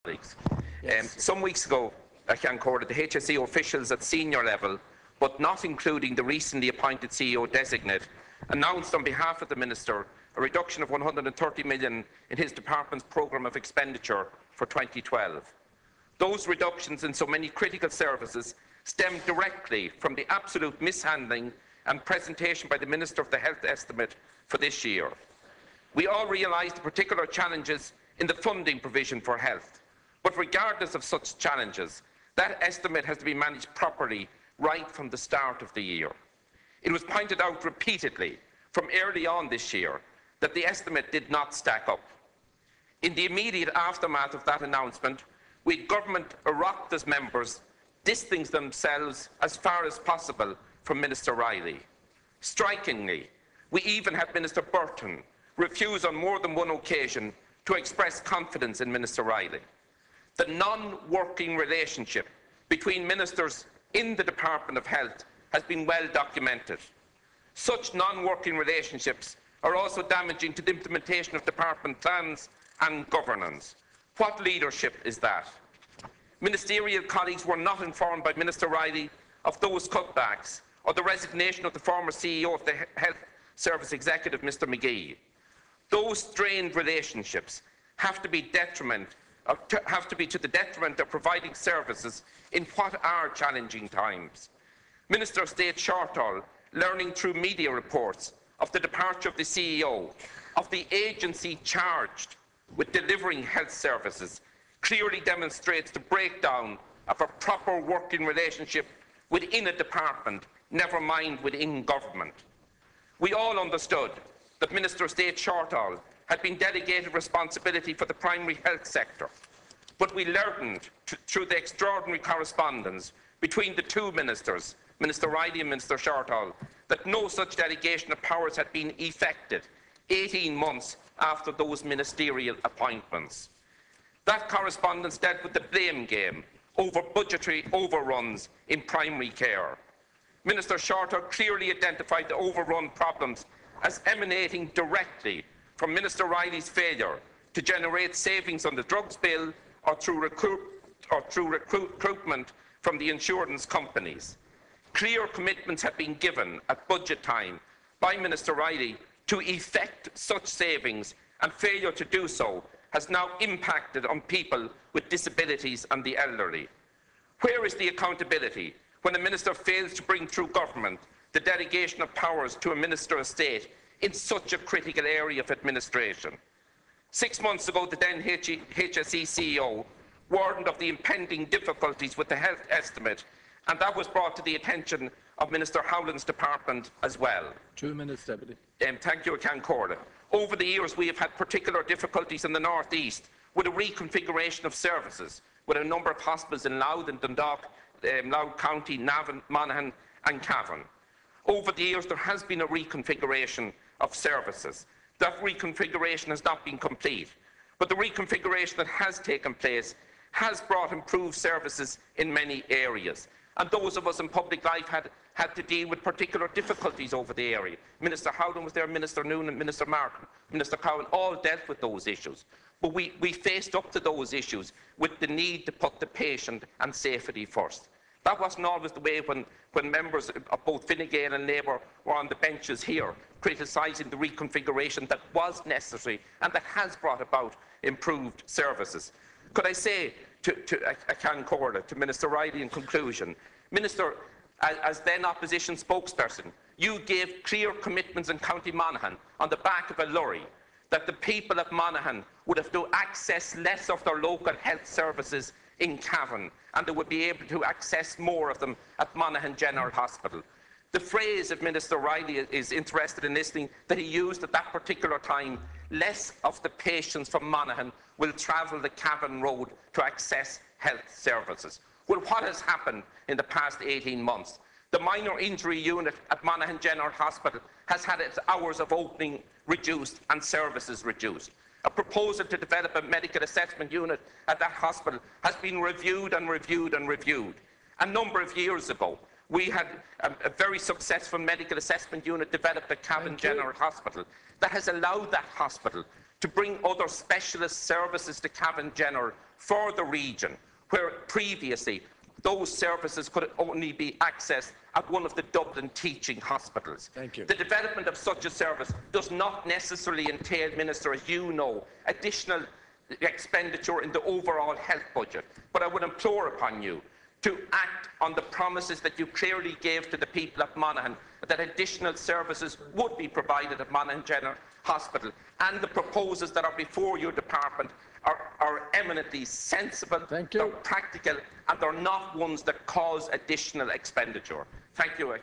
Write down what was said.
Yes. Some weeks ago, I can quote the HSE officials at senior level, but not including the recently appointed CEO designate, announced on behalf of the Minister a reduction of 130 million in his department's programme of expenditure for 2012. Those reductions in so many critical services stem directly from the absolute mishandling and presentation by the Minister of the Health estimate for this year. We all realise the particular challenges in the funding provision for health, but regardless of such challenges, that estimate has to be managed properly right from the start of the year. It was pointed out repeatedly from early on this year that the estimate did not stack up. In the immediate aftermath of that announcement, we had Government Oireachtas members distancing themselves as far as possible from Minister Reilly. Strikingly, we even had Minister Burton refuse on more than one occasion to express confidence in Minister Reilly. The non-working relationship between ministers in the Department of Health has been well documented. Such non-working relationships are also damaging to the implementation of department plans and governance. What leadership is that? Ministerial colleagues were not informed by Minister Reilly of those cutbacks or the resignation of the former CEO of the Health Service Executive, Mr McGee. Those strained relationships have to be to the detriment of providing services in what are challenging times. Minister of State Shortall, learning through media reports of the departure of the CEO, of the agency charged with delivering health services, clearly demonstrates the breakdown of a proper working relationship within a department, never mind within government. We all understood that Minister of State Shortall had been delegated responsibility for the primary health sector, but we learned through the extraordinary correspondence between the two ministers, Minister Reilly and Minister Shortall, that no such delegation of powers had been effected 18 months after those ministerial appointments. That correspondence dealt with the blame game over budgetary overruns in primary care. Minister Shortall clearly identified the overrun problems as emanating directly from Minister Reilly's failure to generate savings on the drugs bill or through recruitment from the insurance companies. Clear commitments had been given at budget time by Minister Reilly to effect such savings, and failure to do so has now impacted on people with disabilities and the elderly. Where is the accountability when a minister fails to bring through government the delegation of powers to a Minister of State in such a critical area of administration? 6 months ago, the then HSE CEO warned of the impending difficulties with the health estimate, and that was brought to the attention of Minister Howland's department as well. 2 minutes, Deputy. Thank you, Can Corda. Over the years, we have had particular difficulties in the North East with a reconfiguration of services, with a number of hospitals in Louth and Dundalk, Louth County, Navan, Monaghan and Cavan. Over the years, there has been a reconfiguration of services. That reconfiguration has not been complete, but the reconfiguration that has taken place has brought improved services in many areas. And those of us in public life had to deal with particular difficulties over the area. Minister Howland was there, Minister Noonan, Minister Martin, Minister Cowan, all dealt with those issues. But we faced up to those issues with the need to put the patient and safety first. That wasn't always the way when members of both Fine Gael and Labour were on the benches here, criticising the reconfiguration that was necessary and that has brought about improved services. Could I say to Can Corda, to Minister Reilly in conclusion, Minister, as then opposition spokesperson, you gave clear commitments in County Monaghan on the back of a lorry that the people of Monaghan would have to access less of their local health services in Cavan, and they would be able to access more of them at Monaghan General Hospital. The phrase, if Minister Reilly is interested in listening, that he used at that particular time, less of the patients from Monaghan will travel the Cavan Road to access health services. Well, what has happened in the past 18 months? The minor injury unit at Monaghan General Hospital has had its hours of opening reduced and services reduced. A proposal to develop a medical assessment unit at that hospital has been reviewed and reviewed and reviewed. A number of years ago, we had a very successful medical assessment unit developed at Cavan General Hospital that has allowed that hospital to bring other specialist services to Cavan General for the region, where previously those services could only be accessed at one of the Dublin teaching hospitals. Thank you. The development of such a service does not necessarily entail, Minister, as you know, additional expenditure in the overall health budget. But I would implore upon you to act on the promises that you clearly gave to the people of Monaghan, that additional services would be provided at Monaghan General Hospital, and the proposals that are before your department are eminently sensible, they're practical, and they're not ones that cause additional expenditure. Thank you.